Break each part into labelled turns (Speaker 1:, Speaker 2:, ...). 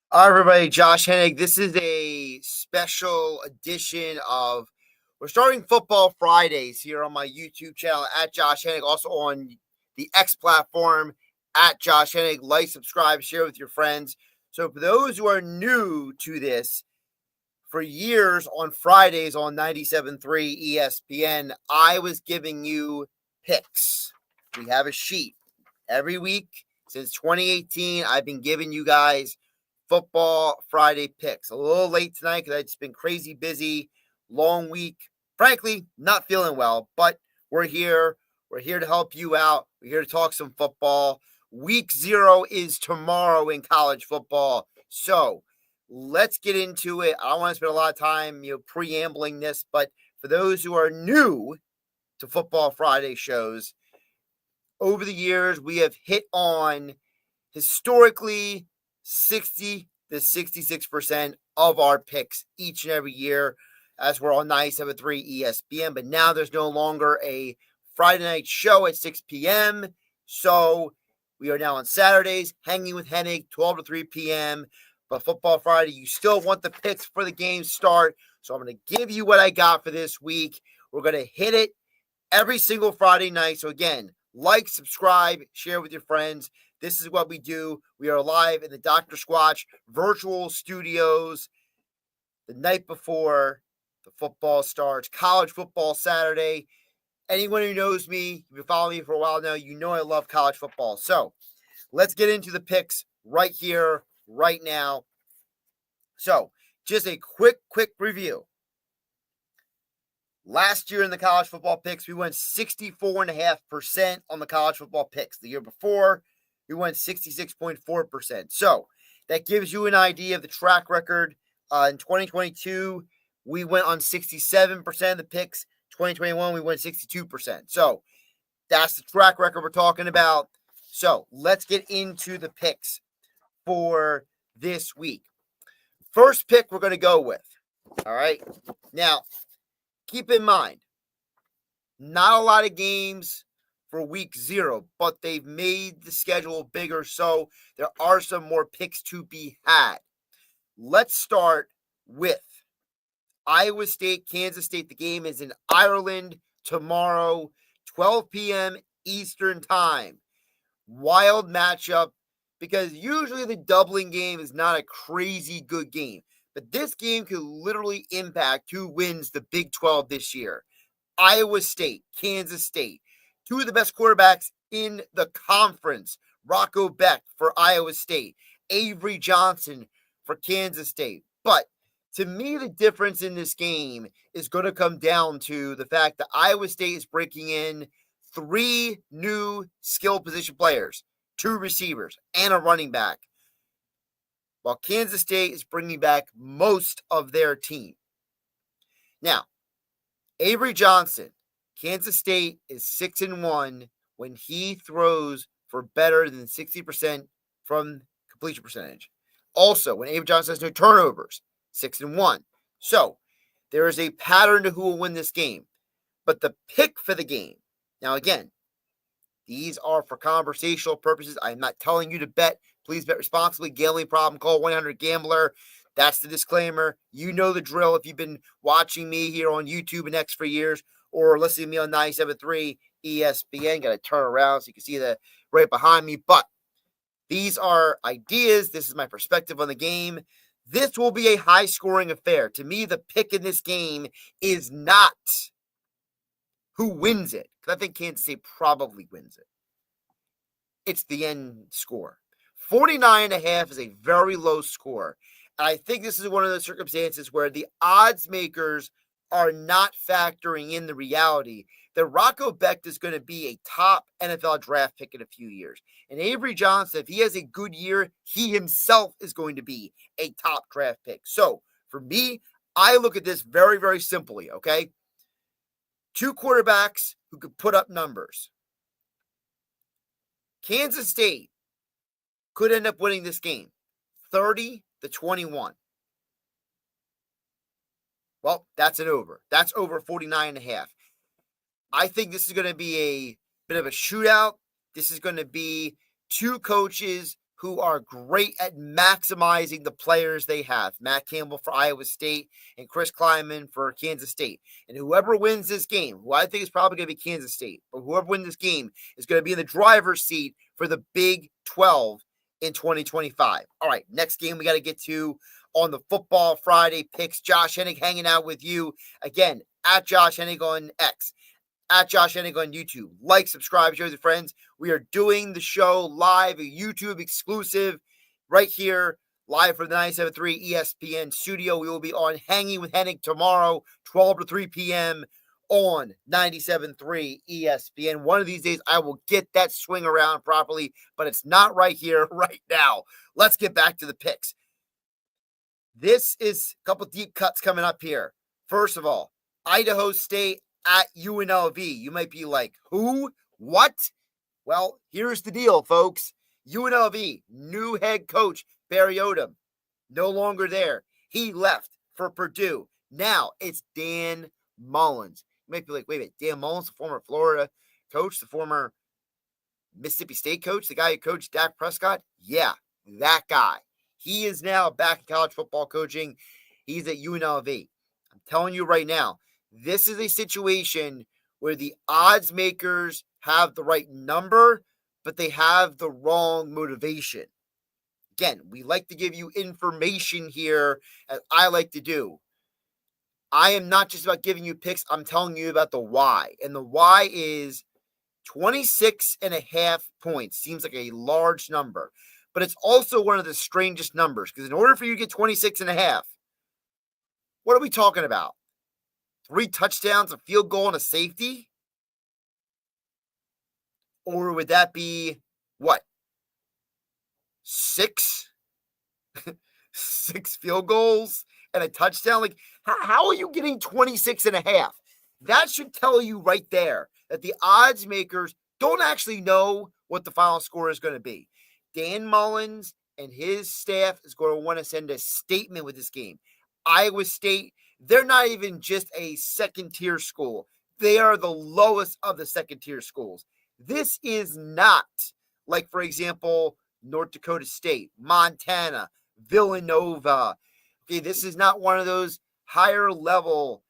Speaker 1: All right, everybody, Josh Hennig. This is a special edition of we're starting Football Fridays here on my YouTube channel at Josh Hennig, also on the X platform at Josh Hennig. Like, subscribe, share with your friends. So, for those who are new to this, for years on Fridays on 97.3 ESPN, I was giving you picks. We have a sheet every week since 2018. I've been giving you guys Football Friday picks. A little late tonight because I've just been crazy busy, long week. Frankly, not feeling well, but we're here. We're here to help you out. We're here to talk some football. Week 0 is tomorrow in college football. So let's get into it. I don't want to spend a lot of time, preambling this, but for those who are new to Football Friday shows, over the years, we have hit on historically 60 to 66% of our picks each and every year, as we're on 97.3 ESPN. But now there's no longer a Friday night show at 6 p.m. So we are now on Saturdays, hanging with Hennig, 12 to 3 p.m. But Football Friday, you still want the picks for the game start. So I'm going to give you what I got for this week. We're going to hit it every single Friday night. So again, like, subscribe, share with your friends. This is what we do. We are live in the Dr. Squatch virtual studios the night before the football starts. College football Saturday. Anyone who knows me, you've been following me for a while now, you know I love college football. So let's get into the picks right here, right now. So just a quick review. Last year in the college football picks, we went 64.5% on the college football picks. The year before, we went 66.4%. So that gives you an idea of the track record. In 2022, we went on 67% of the picks. 2021, we went 62%. So that's the track record we're talking about. So let's get into the picks for this week. First pick we're going to go with. All right. Now, keep in mind, not a lot of games for week 0, but they've made the schedule bigger, so there are some more picks to be had. Let's start with Iowa State, Kansas State. The game is in Ireland tomorrow, 12 p.m. Eastern Time. Wild matchup, because usually the doubling game is not a crazy good game. But this game could literally impact who wins the Big 12 this year. Iowa State, Kansas State. Two of the best quarterbacks in the conference. Rocco Beck for Iowa State. Avery Johnson for Kansas State. But to me, the difference in this game is going to come down to the fact that Iowa State is breaking in 3 new skill position players, 2 receivers, and a running back, while Kansas State is bringing back most of their team. Now, Avery Johnson, Kansas State is 6-1 when he throws for better than 60% from completion percentage. Also, when Avery Johnson has no turnovers, 6-1. So, there is a pattern to who will win this game. But the pick for the game, now again, these are for conversational purposes. I'm not telling you to bet. Please bet responsibly. Gambling problem, call 1-800-GAMBLER. That's the disclaimer. You know the drill if you've been watching me here on YouTube and X for years, or listening to me on 97.3 ESPN. Got to turn around so you can see the right behind me. But these are ideas. This is my perspective on the game. This will be a high-scoring affair. To me, the pick in this game is not who wins it, because I think Kansas State probably wins it. It's the end score. 49.5 is a very low score. And I think this is one of those circumstances where the odds makers are not factoring in the reality that Rocco Becht is going to be a top NFL draft pick in a few years. And Avery Johnson, if he has a good year, he himself is going to be a top draft pick. So for me, I look at this very, very simply, okay? 2 quarterbacks who could put up numbers. Kansas State could end up winning this game 30-21. Well, that's an over. That's over 49.5. I think this is going to be a bit of a shootout. This is going to be 2 coaches who are great at maximizing the players they have. Matt Campbell for Iowa State and Chris Kleiman for Kansas State. And whoever wins this game, who I think is probably going to be Kansas State, but whoever wins this game is going to be in the driver's seat for the Big 12 in 2025. All right, next game we got to get to on the Football Friday picks. Josh Hennig hanging out with you. Again, at Josh Hennig on X. At Josh Hennig on YouTube. Like, subscribe, share with your friends. We are doing the show live, a YouTube exclusive right here, live for the 97.3 ESPN studio. We will be on Hanging with Hennig tomorrow, 12 to 3 p.m. on 97.3 ESPN. One of these days, I will get that swing around properly, but it's not right here, right now. Let's get back to the picks. This is a couple deep cuts coming up here. First of all, Idaho State at UNLV. You might be like, who? What? Well, here's the deal, folks. UNLV, new head coach, Barry Odom, no longer there. He left for Purdue. Now it's Dan Mullins. You might be like, wait a minute, Dan Mullins, the former Florida coach, the former Mississippi State coach, the guy who coached Dak Prescott? Yeah, that guy. He is now back in college football coaching. He's at UNLV. I'm telling you right now, this is a situation where the odds makers have the right number, but they have the wrong motivation. Again, we like to give you information here, as I like to do. I am not just about giving you picks. I'm telling you about the why. And the why is 26.5 points. Seems like a large number, but it's also one of the strangest numbers, because in order for you to get 26.5, what are we talking about? 3 touchdowns, a field goal, and a safety? Or would that be what? 6? 6 field goals and a touchdown? Like, how are you getting 26.5? That should tell you right there that the odds makers don't actually know what the final score is going to be. Dan Mullins and his staff is going to want to send a statement with this game. Iowa State, they're not even just a second-tier school. They are the lowest of the second-tier schools. This is not like, for example, North Dakota State, Montana, Villanova. Okay, this is not one of those higher-level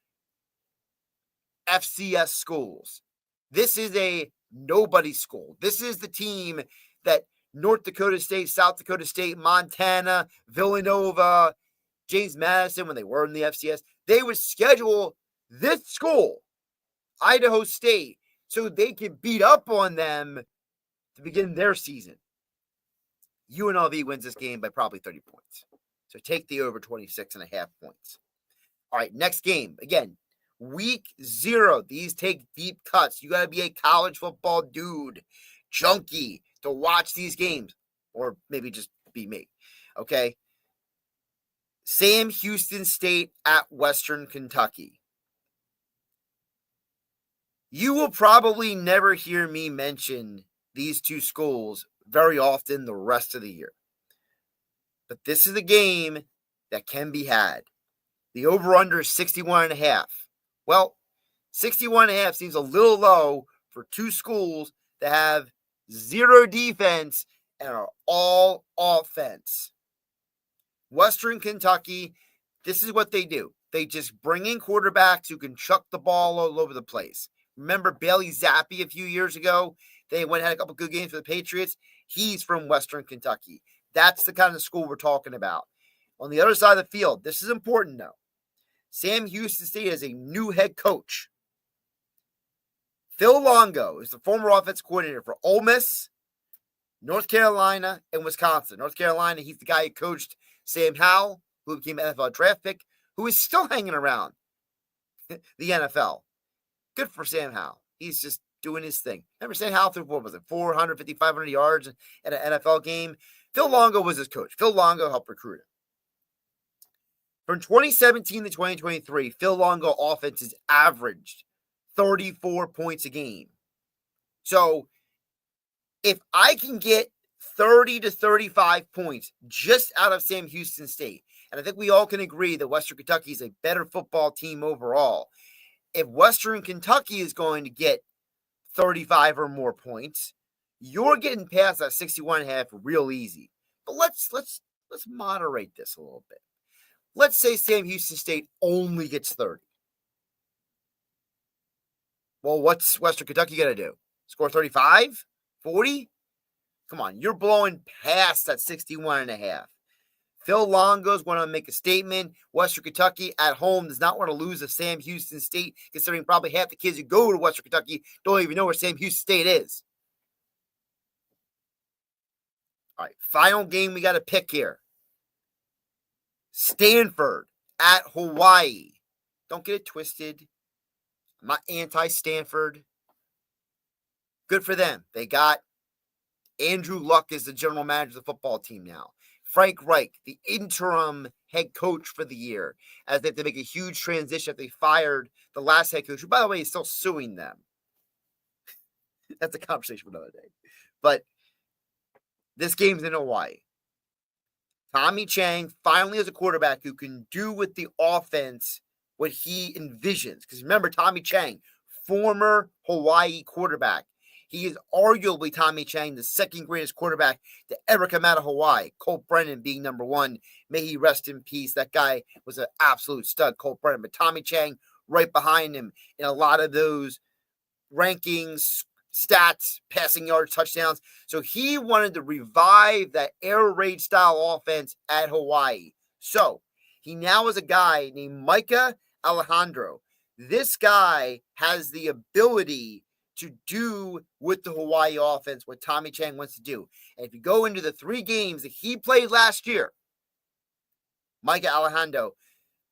Speaker 1: FCS schools. This is a nobody school. This is the team that North Dakota State, South Dakota State, Montana, Villanova, James Madison, when they were in the FCS, they would schedule this school, Idaho State, so they could beat up on them to begin their season. UNLV wins this game by probably 30 points. So take the over 26.5 points. All right, next game. Again, week 0. These take deep cuts. You got to be a college football dude, junkie, to watch these games. Or maybe just be me. Okay? Sam Houston State at Western Kentucky. You will probably never hear me mention these two schools very often the rest of the year. But this is a game that can be had. The over-under is 61.5. Well, 61.5 seems a little low for two schools that have zero defense and are all offense. Western Kentucky, this is what they do. They just bring in quarterbacks who can chuck the ball all over the place. Remember Bailey Zappi a few years ago? They went and had a couple good games for the Patriots. He's from Western Kentucky. That's the kind of school we're talking about. On the other side of the field, this is important though. Sam Houston State is a new head coach. Phil Longo is the former offensive coordinator for Ole Miss, North Carolina, and Wisconsin. North Carolina, he's the guy who coached Sam Howell, who became an NFL draft pick, who is still hanging around the NFL. Good for Sam Howell. He's just doing his thing. Remember, Sam Howell threw, what was it, 450, 500 yards at an NFL game? Phil Longo was his coach. Phil Longo helped recruit him. From 2017 to 2023, Phil Longo offenses averaged 34 points a game. So if I can get 30 to 35 points just out of Sam Houston State, and I think we all can agree that Western Kentucky is a better football team overall. If Western Kentucky is going to get 35 or more points, you're getting past that 61.5 real easy. But let's moderate this a little bit. Let's say Sam Houston State only gets 30. Well, what's Western Kentucky going to do? Score 35? 40? Come on, you're blowing past that 61.5. Phil Longo's going to make a statement. Western Kentucky at home does not want to lose to Sam Houston State, considering probably half the kids who go to Western Kentucky don't even know where Sam Houston State is. All right, final game we got to pick here. Stanford at Hawaii. Don't get it twisted. I'm not anti-Stanford. Good for them. They got Andrew Luck as the general manager of the football team now. Frank Reich, the interim head coach for the year, as they have to make a huge transition after they fired the last head coach, who, by the way, is still suing them. That's a conversation for another day. But this game's in Hawaii. Tommy Chang finally has a quarterback who can do with the offense what he envisions. Because remember, Tommy Chang, former Hawaii quarterback. He is arguably, Tommy Chang, the second greatest quarterback to ever come out of Hawaii. Colt Brennan being number one. May he rest in peace. That guy was an absolute stud, Colt Brennan. But Tommy Chang right behind him in a lot of those rankings, stats, passing yards, touchdowns. So he wanted to revive that air raid style offense at Hawaii. So he now has a guy named Micah Alejandro. This guy has the ability to do with the Hawaii offense what Tommy Chang wants to do. And if you go into the 3 games that he played last year, Micah Alejandro,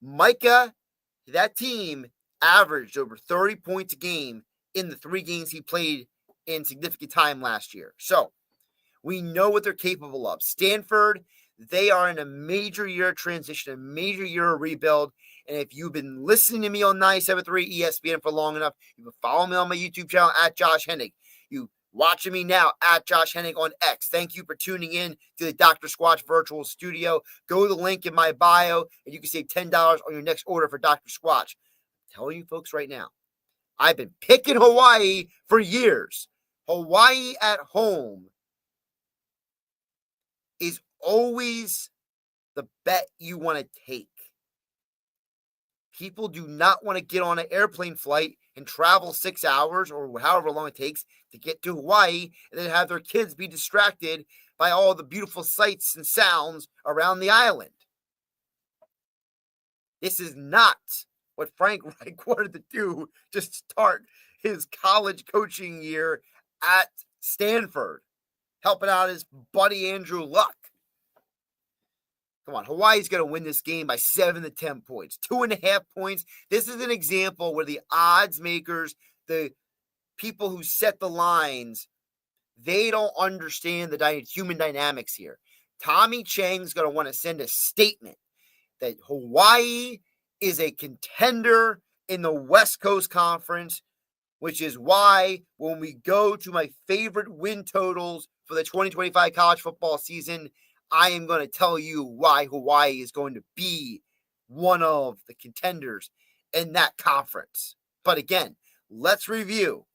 Speaker 1: that team averaged over 30 points a game in the 3 games he played in significant time last year. So we know what they're capable of. Stanford, they are in a major year of transition, a major year of rebuild. And if you've been listening to me on 97.3 ESPN for long enough, you've been following me on my YouTube channel at Josh Hennig. You watching me now at Josh Hennig on X. Thank you for tuning in to the Dr. Squatch Virtual Studio. Go to the link in my bio, and you can save $10 on your next order for Dr. Squatch. I'm telling you folks right now, I've been picking Hawaii for years. Hawaii at home is always the bet you want to take. People do not want to get on an airplane flight and travel 6 hours or however long it takes to get to Hawaii and then have their kids be distracted by all the beautiful sights and sounds around the island. This is not what Frank Reich wanted to do to start his college coaching year at Stanford, helping out his buddy Andrew Luck. Come on, Hawaii's going to win this game by 7 to 10 points, 2.5 points. This is an example where the odds makers, the people who set the lines, they don't understand the human dynamics here. Tommy Chang's going to want to send a statement that Hawaii is a contender in the West Coast Conference, which is why when we go to my favorite win totals for the 2025 college football season, I am going to tell you why Hawaii is going to be one of the contenders in that conference. But again, let's review.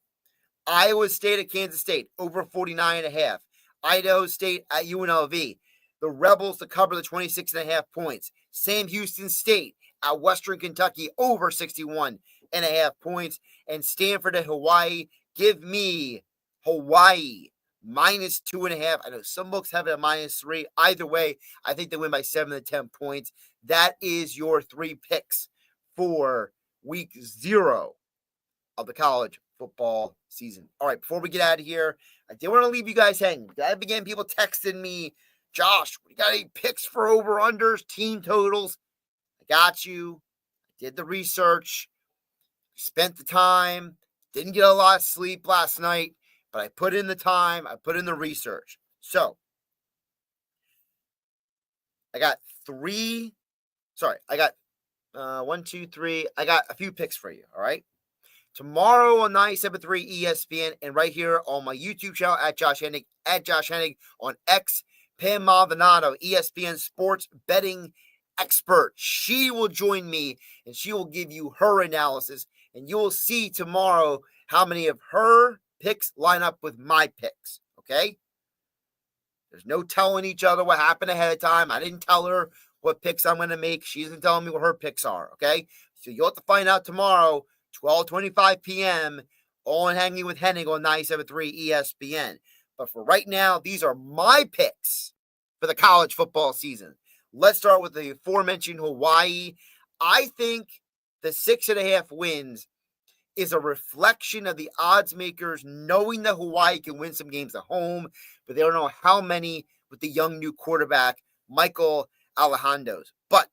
Speaker 1: Iowa State at Kansas State, over 49.5. Idaho State at UNLV. The Rebels to cover the 26.5 points. Sam Houston State at Western Kentucky, over 61.5 points. And Stanford at Hawaii. Give me Hawaii minus 2.5. I know some books have it at -3. Either way, I think they win by 7 to 10 points. That is your 3 picks for week 0 of the college football season. All right, before we get out of here, I did want to leave you guys hanging. I began people texting me, Josh, we got any picks for over-unders, team totals? I got you. I did the research, spent the time, didn't get a lot of sleep last night, but I put in the time, I put in the research. So, I got 1, 2, 3. I got a few picks for you, all right? Tomorrow on 97.3 ESPN and right here on my YouTube channel at Josh Hennig, on X, Pam Maldonado, ESPN sports betting expert. She will join me and she will give you her analysis, and you will see tomorrow how many of her picks line up with my picks, okay? There's no telling each other what happened ahead of time. I didn't tell her what picks I'm going to make. She isn't telling me what her picks are, okay? So you'll have to find out tomorrow, 12:25 p.m., on Hanging with Hennig on 97.3 ESPN. But for right now, these are my picks for the college football season. Let's start with the aforementioned Hawaii. I think the 6.5 wins is a reflection of the odds makers knowing that Hawaii can win some games at home, but they don't know how many with the young new quarterback, Michael Alejandro's. But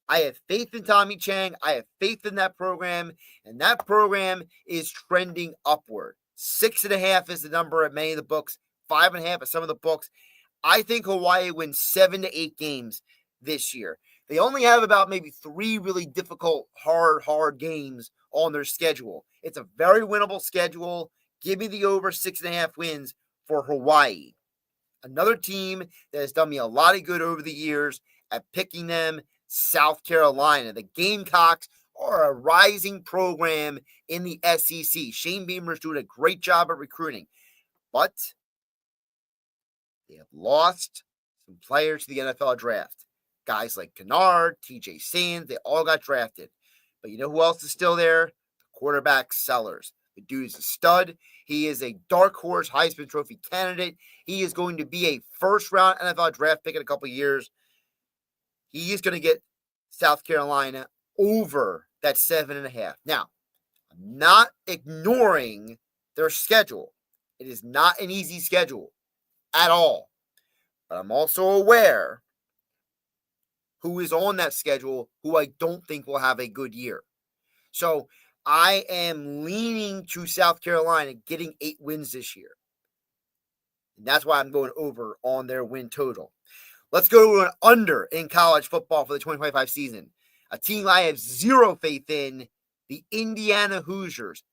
Speaker 1: I have faith in Tommy Chang. I have faith in that program, and that program is trending upward. 6.5 is the number at many of the books, 5.5 at some of the books. I think Hawaii wins 7 to 8 games this year. They only have about maybe 3 really difficult, hard games on their schedule. It's a very winnable schedule. Give me the over 6.5 wins for Hawaii. Another team that has done me a lot of good over the years at picking them, South Carolina. The Gamecocks are a rising program in the SEC. Shane Beamer's doing a great job at recruiting, but they have lost some players to the NFL draft. Guys like Kennard, TJ Sands, they all got drafted. But you know who else is still there? The quarterback Sellers. The dude is a stud. He is a dark horse Heisman Trophy candidate. He is going to be a first-round NFL draft pick in a couple of years. He is going to get South Carolina over that 7.5. Now, I'm not ignoring their schedule. It is not an easy schedule at all. But I'm also aware who is on that schedule who I don't think will have a good year. So I am leaning to South Carolina getting 8 wins this year. And that's why I'm going over on their win total. Let's go to an under in college football for the 2025 season. A team I have zero faith in, the Indiana Hoosiers.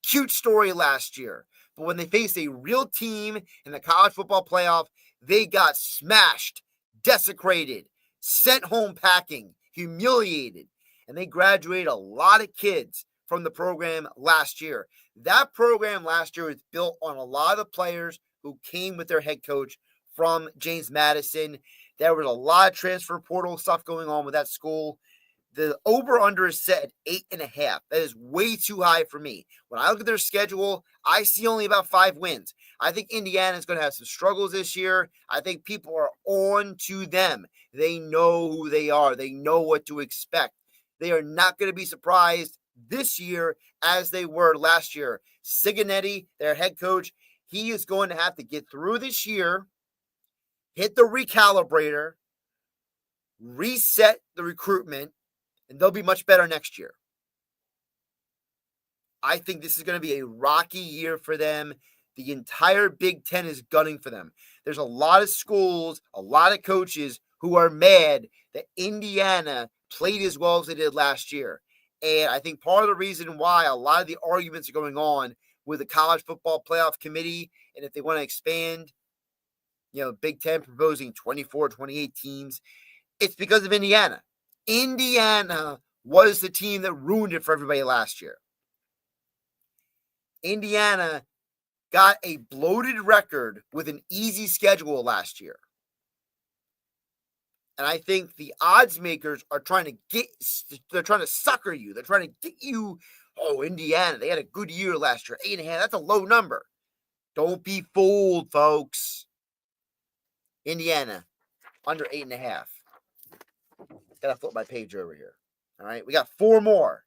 Speaker 1: Cute story last year. But when they faced a real team in the college football playoff, they got smashed, desecrated, sent home packing, humiliated. And they graduated a lot of kids from the program last year. That program last year was built on a lot of the players who came with their head coach from James Madison. There was a lot of transfer portal stuff going on with that school. The over-under is set at 8.5. That is way too high for me. When I look at their schedule, I see only about 5 wins. I think Indiana is going to have some struggles this year. I think people are on to them. They know who they are. They know what to expect. They are not going to be surprised this year as they were last year. Cincinnati, their head coach, he is going to have to get through this year, hit the recalibrator, reset the recruitment, and they'll be much better next year. I think this is going to be a rocky year for them. The entire Big Ten is gunning for them. There's a lot of schools, a lot of coaches who are mad that Indiana played as well as they did last year. And I think part of the reason why a lot of the arguments are going on with the College Football Playoff Committee, and if they want to expand, Big Ten proposing 24, 28 teams, it's because of Indiana. Indiana was the team that ruined it for everybody last year. Indiana got a bloated record with an easy schedule last year. And I think the odds makers are trying to sucker you. They're trying to get you, Indiana, they had a good year last year. 8.5, that's a low number. Don't be fooled, folks. Indiana, under 8.5. Gotta flip my page over here. All right, we got 4 more.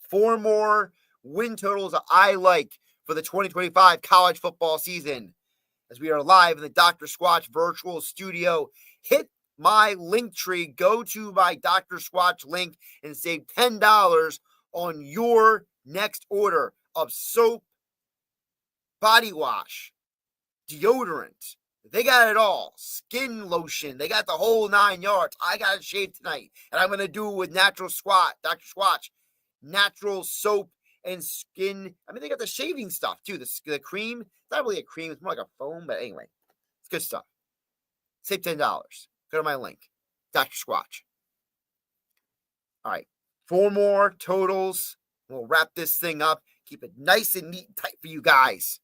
Speaker 1: 4 more win totals that I like for the 2025 college football season. As we are live in the Dr. Squatch virtual studio, hit my link tree. Go to my Dr. Squatch link and save $10 on your next order of soap, body wash, deodorant. They got it all. Skin lotion. They got the whole 9 yards. I got to shave tonight. And I'm going to do it with Natural Squat, Dr. Squatch. Natural soap and skin. I mean, they got the shaving stuff, too. The cream. It's not really a cream. It's more like a foam. But anyway, it's good stuff. Save $10. Go to my link. Dr. Squatch. All right. 4 more totals. We'll wrap this thing up. Keep it nice and neat and tight for you guys.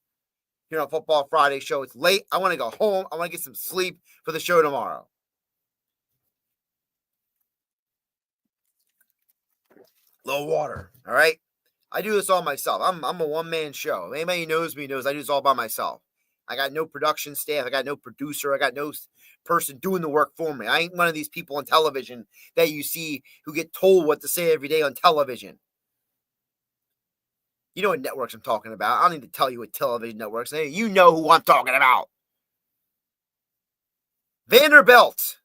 Speaker 1: here on Football Friday show. It's late. I want to go home. I want to get some sleep for the show tomorrow. Low water. All right. I do this all myself. I'm a one-man show. Anybody who knows me knows I do this all by myself. I got no production staff. I got no producer. I got no person doing the work for me. I ain't one of these people on television that you see who get told what to say every day on television. You know what networks I'm talking about. I don't need to tell you what television networks. You know who I'm talking about. Vanderbilt.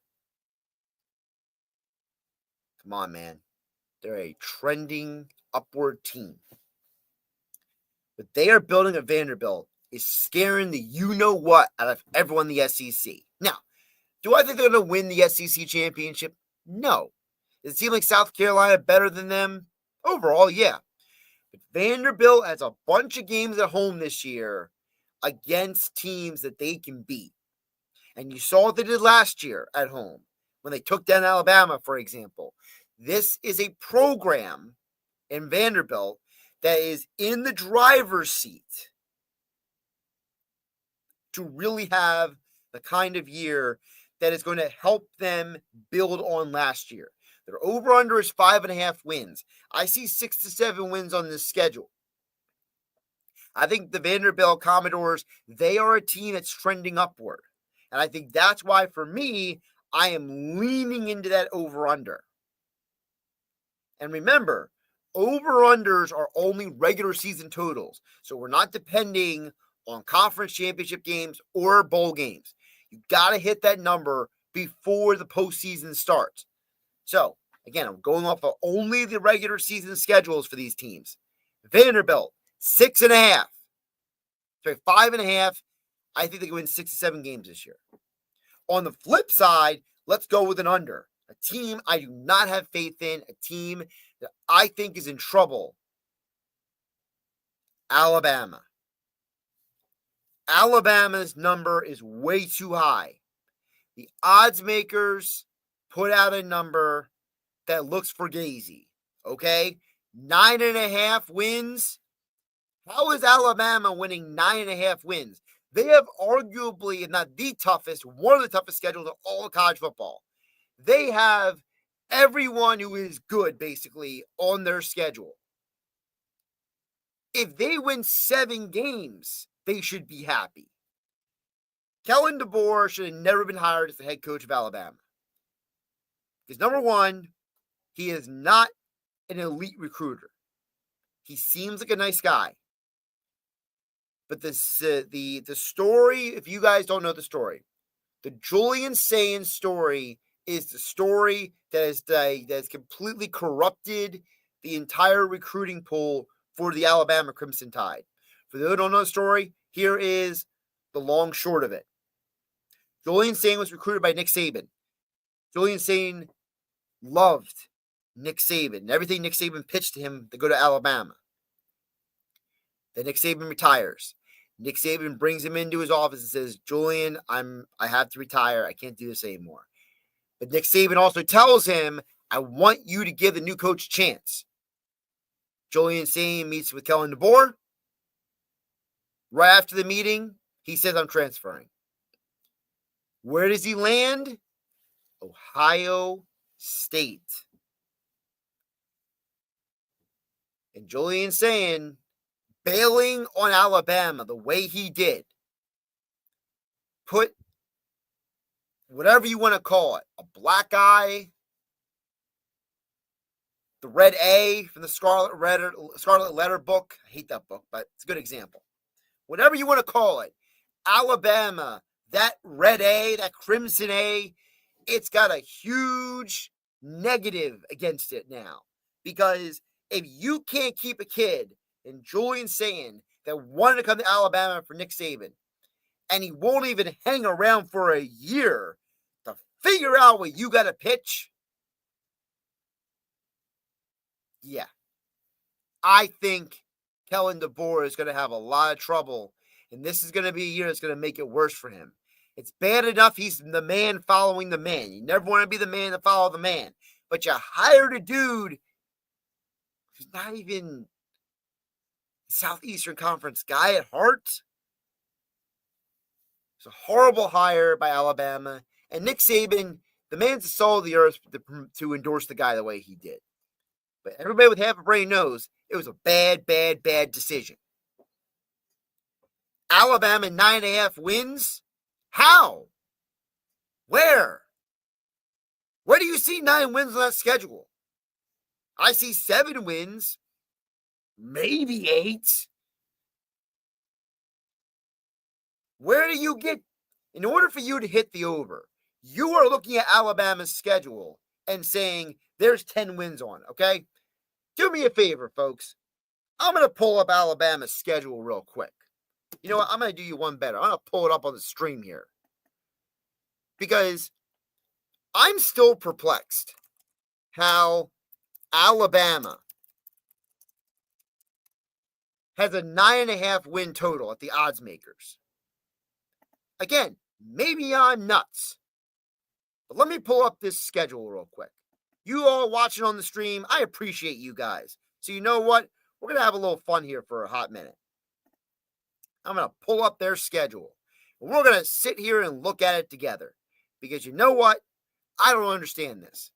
Speaker 1: Come on, man. They're a trending upward team. What they are building at Vanderbilt is scaring the you-know-what out of everyone in the SEC. Now, do I think they're going to win the SEC championship? No. Does it seem like South Carolina better than them? Overall, yeah. But Vanderbilt has a bunch of games at home this year against teams that they can beat. And you saw what they did last year at home when they took down Alabama, for example. This is a program in Vanderbilt that is in the driver's seat to really have the kind of year that is going to help them build on last year. Their over-under is 5.5 wins. I see 6 to 7 wins on this schedule. I think the Vanderbilt Commodores, they are a team that's trending upward. And I think that's why, for me, I am leaning into that over-under. And remember, over-unders are only regular season totals. So we're not depending on conference championship games or bowl games. You got to hit that number before the postseason starts. So, again, I'm going off of only the regular season schedules for these teams. Vanderbilt, 6.5. Sorry, 5.5. I think they can win 6 to 7 games this year. On the flip side, let's go with an under. A team I do not have faith in, a team that I think is in trouble. Alabama. Alabama's number is way too high. The odds makers put out a number that looks fugazi. Okay? 9.5 wins. How is Alabama winning 9.5 wins? They have arguably, if not the toughest, one of the toughest schedules of all of college football. They have everyone who is good, basically, on their schedule. If they win 7 games, they should be happy. Kellen DeBoer should have never been hired as the head coach of Alabama. Because number one, he is not an elite recruiter. He seems like a nice guy. But the story, if you guys don't know the story, the Julian Sayin story is the story that has completely corrupted the entire recruiting pool for the Alabama Crimson Tide. For those who don't know the story, here is the long short of it. Julian Sayin was recruited by Nick Saban. Julian Sayin loved Nick Saban and everything Nick Saban pitched to him to go to Alabama. Then Nick Saban retires. Nick Saban brings him into his office and says, Julian, I have to retire. I can't do this anymore. But Nick Saban also tells him, I want you to give the new coach a chance. Julian Sayin meets with Kellen DeBoer. Right after the meeting, he says, I'm transferring. Where does he land? Ohio State. And Julian Sayin, bailing on Alabama the way he did, put whatever you want to call it, a black eye, the red A from the Scarlet Letter book. I hate that book, but it's a good example. Whatever you want to call it, Alabama, that red A, that crimson A, it's got a huge negative against it now. Because if you can't keep a kid, and Julian Sayin that wanted to come to Alabama for Nick Saban, and he won't even hang around for a year to figure out what you got to pitch. Yeah. I think Kellen DeBoer is going to have a lot of trouble, and this is going to be a year that's going to make it worse for him. It's bad enough he's the man following the man. You never want to be the man to follow the man. But you hired a dude who's not even Southeastern Conference guy at heart. It's a horrible hire by Alabama. And Nick Saban, the man's the soul of the earth to endorse the guy the way he did. But everybody with half a brain knows it was a bad, bad, bad decision. Alabama 9.5 wins? How? Where? Where do you see 9 wins on that schedule? I see 7 wins, maybe 8. Where do you get, in order for you to hit the over, you are looking at Alabama's schedule and saying there's 10 wins on it, okay? Do me a favor, folks. I'm going to pull up Alabama's schedule real quick. You know what? I'm going to do you one better. I'm going to pull it up on the stream here. Because I'm still perplexed how Alabama has a 9.5 win total at the odds makers. Again, maybe I'm nuts. But let me pull up this schedule real quick. You all watching on the stream, I appreciate you guys. So you know what? We're going to have a little fun here for a hot minute. I'm going to pull up their schedule. And we're going to sit here and look at it together. Because you know what? I don't understand this.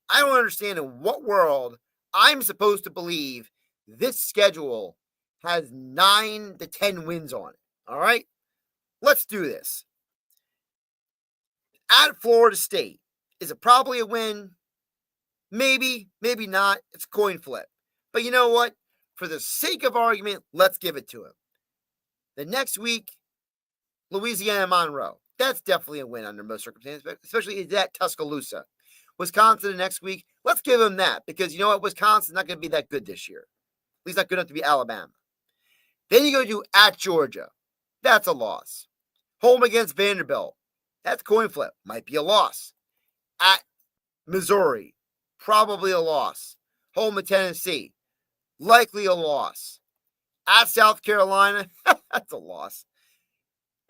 Speaker 1: I don't understand in what world I'm supposed to believe this schedule has 9 to 10 wins on it. All right? Let's do this. At Florida State. Is it probably a win? Maybe, maybe not. It's a coin flip. But you know what? For the sake of argument, let's give it to him. The next week, Louisiana Monroe. That's definitely a win under most circumstances, especially at Tuscaloosa. Wisconsin the next week, let's give them that because you know what? Wisconsin's not going to be that good this year. At least not good enough to be Alabama. Then you go to at Georgia. That's a loss. Home against Vanderbilt. That's coin flip. Might be a loss. At Missouri. Probably a loss. Home at Tennessee. Likely a loss. At South Carolina. That's a loss.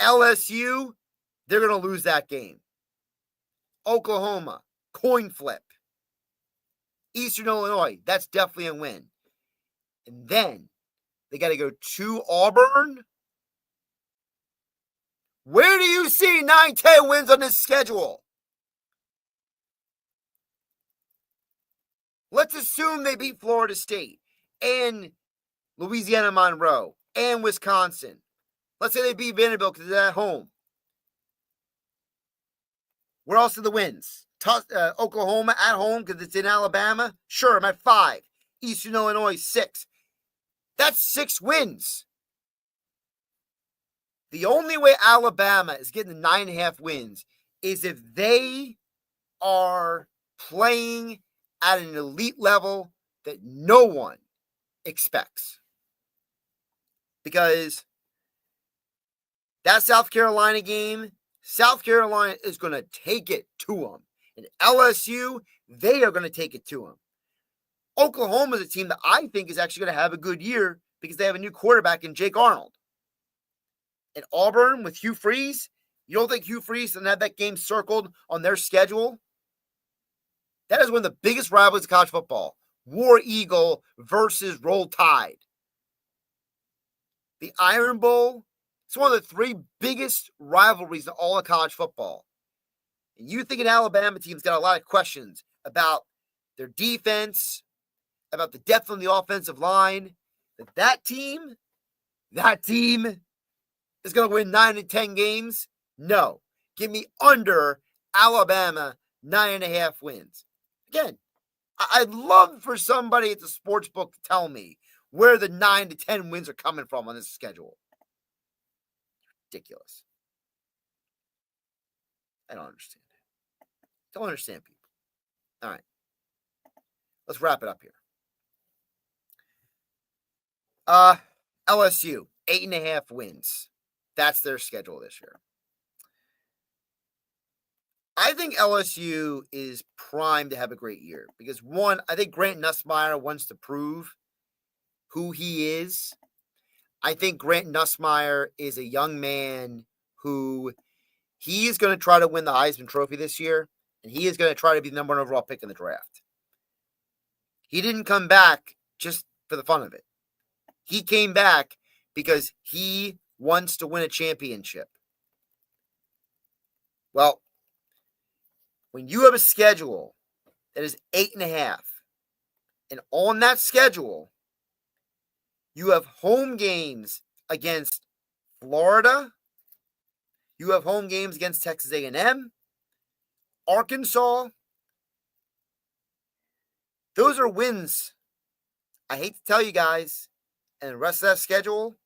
Speaker 1: LSU. They're going to lose that game. Oklahoma. Coin flip. Eastern Illinois. That's definitely a win. And then they got to go to Auburn. Where do you see 9-10 wins on this schedule? Let's assume they beat Florida State and Louisiana Monroe and Wisconsin. Let's say they beat Vanderbilt because they're at home. Where else are the wins? Oklahoma at home because it's in Alabama. Sure, I'm at 5. Eastern Illinois, 6. That's 6 wins. The only way Alabama is getting the 9.5 wins is if they are playing at an elite level that no one expects. Because that South Carolina game, South Carolina is going to take it to them. And LSU, they are going to take it to them. Oklahoma is a team that I think is actually going to have a good year because they have a new quarterback in Jake Arnold. And Auburn with Hugh Freeze, you don't think Hugh Freeze doesn't have that game circled on their schedule? That is one of the biggest rivalries of college football. War Eagle versus Roll Tide. The Iron Bowl, it's one of the 3 biggest rivalries in all of college football. And you think an Alabama team's got a lot of questions about their defense, about the depth on the offensive line. That team is going to win 9 to 10 games? No. Give me under Alabama 9.5 wins. Again, I'd love for somebody at the sports book to tell me where the 9 to 10 wins are coming from on this schedule. Ridiculous. I don't understand it. Don't understand people. All right. Let's wrap it up here. LSU, 8.5 wins. That's their schedule this year. I think LSU is primed to have a great year because, one, I think Grant Nussmeier wants to prove who he is. I think Grant Nussmeier is a young man who he is going to try to win the Heisman Trophy this year, and he is going to try to be the number 1 overall pick in the draft. He didn't come back just for the fun of it. He came back because he wants to win a championship. Well, when you have a schedule that is 8.5, and on that schedule, you have home games against Florida, you have home games against Texas A&M, Arkansas. Those are wins. I hate to tell you guys, and the rest of that schedule,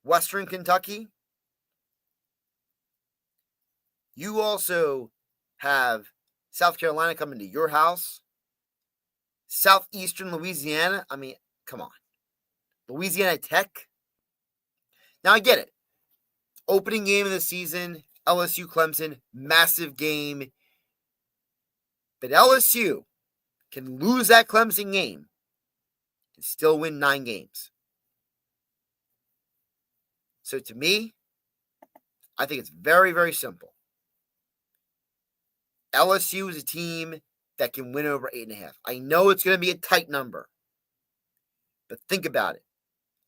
Speaker 1: Western Kentucky. You also have South Carolina coming to your house. Southeastern Louisiana. I mean, come on. Louisiana Tech. Now, I get it. Opening game of the season, LSU Clemson, massive game. But LSU can lose that Clemson game and still win 9 games. So to me, I think it's very, very simple. LSU is a team that can win over 8.5. I know it's going to be a tight number, but think about it.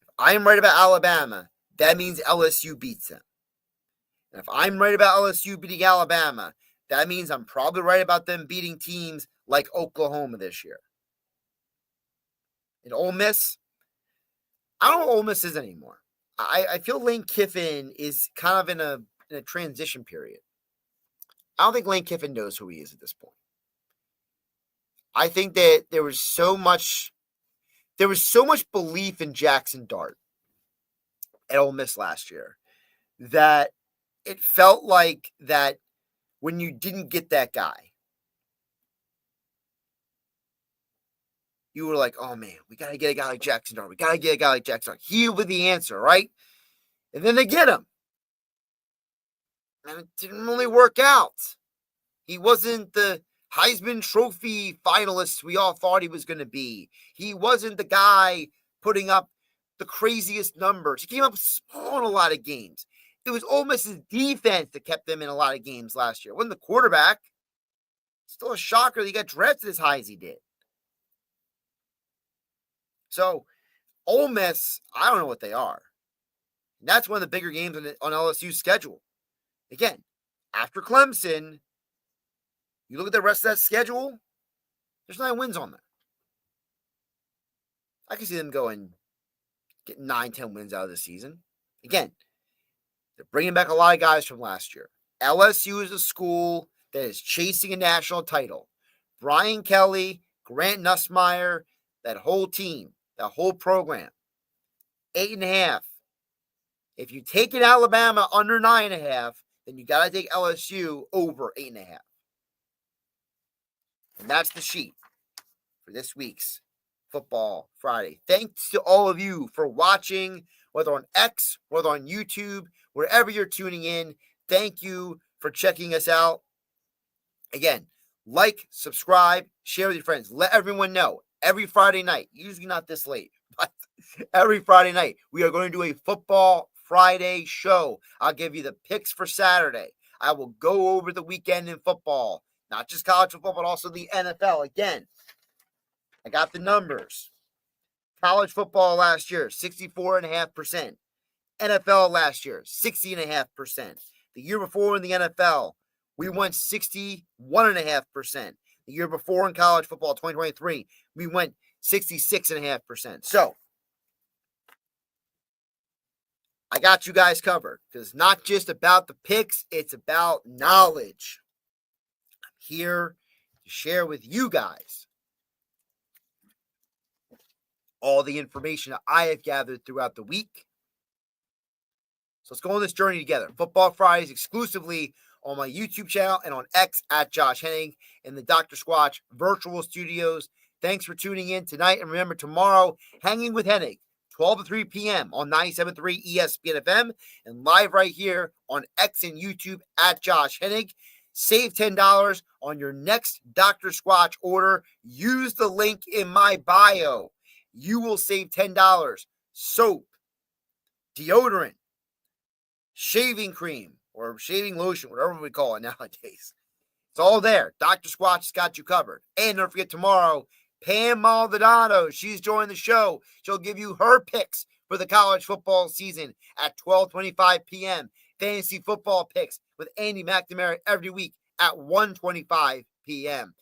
Speaker 1: If I'm right about Alabama, that means LSU beats them. And if I'm right about LSU beating Alabama, that means I'm probably right about them beating teams like Oklahoma this year. And Ole Miss, I don't know what Ole Miss is anymore. I feel Lane Kiffin is kind of in a transition period. I don't think Lane Kiffin knows who he is at this point. I think that there was so much belief in Jackson Dart at Ole Miss last year that it felt like that when you didn't get that guy, you were like, oh man, we got to get a guy like Jackson Dart. We got to get a guy like Jackson Dart. He'll be the answer, right? And then they get him. And it didn't really work out. He wasn't the Heisman Trophy finalist we all thought he was going to be. He wasn't the guy putting up the craziest numbers. He came up small in a lot of games. It was Ole Miss's defense that kept them in a lot of games last year. It wasn't the quarterback. Still a shocker that he got drafted as high as he did. So, Ole Miss, I don't know what they are. And that's one of the bigger games on LSU's schedule. Again, after Clemson, you look at the rest of that schedule, there's 9 wins on there. I can see them going, get 9, 10 wins out of the season. Again, they're bringing back a lot of guys from last year. LSU is a school that is chasing a national title. Brian Kelly, Grant Nussmeier, that whole team, that whole program. 8.5. If you take it Alabama under 9.5, then you got to take LSU over 8.5. And that's the sheet for this week's Football Friday. Thanks to all of you for watching, whether on X, whether on YouTube, wherever you're tuning in. Thank you for checking us out. Again, like, subscribe, share with your friends. Let everyone know. Every Friday night, usually not this late, but every Friday night, we are going to do a Football Friday show. I'll give you the picks for Saturday. I will go over the weekend in football, not just college football, but also the NFL. Again, I got the numbers. College football last year, 64.5%. NFL last year, 60.5%. The year before in the NFL, we went 61.5%. The year before in college football, 2023, we went 66.5%. So, I got you guys covered because it's not just about the picks, it's about knowledge. I'm here to share with you guys all the information that I have gathered throughout the week. So let's go on this journey together. Football Fridays exclusively on my YouTube channel and on X at Josh Hennig in the Dr. Squatch virtual studios. Thanks for tuning in tonight. And remember, tomorrow, Hanging with Hennig, 12 to 3 p.m. on 97.3 ESPN FM and live right here on X and YouTube at Josh Hennig. Save $10 on your next Dr. Squatch order. Use the link in my bio. You will save $10. Soap, deodorant, shaving cream, or shaving lotion, whatever we call it nowadays. It's all there. Dr. Squatch has got you covered. And don't forget tomorrow, Pam Maldonado, she's joined the show. She'll give you her picks for the college football season at 12:25 p.m. Fantasy football picks, with Andy McNamara every week at 1:25 p.m.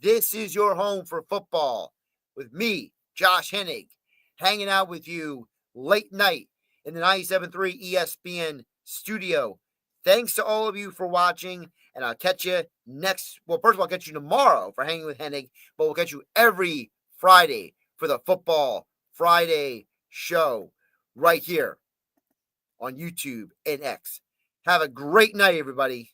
Speaker 1: This is your home for football with me, Josh Hennig, hanging out with you late night in the 97.3 ESPN studio. Thanks to all of you for watching, and I'll catch you first of all, I'll catch you tomorrow for hanging with Hennig, but we'll catch you every Friday for the Football Friday show right here on YouTube and X. Have a great night, everybody.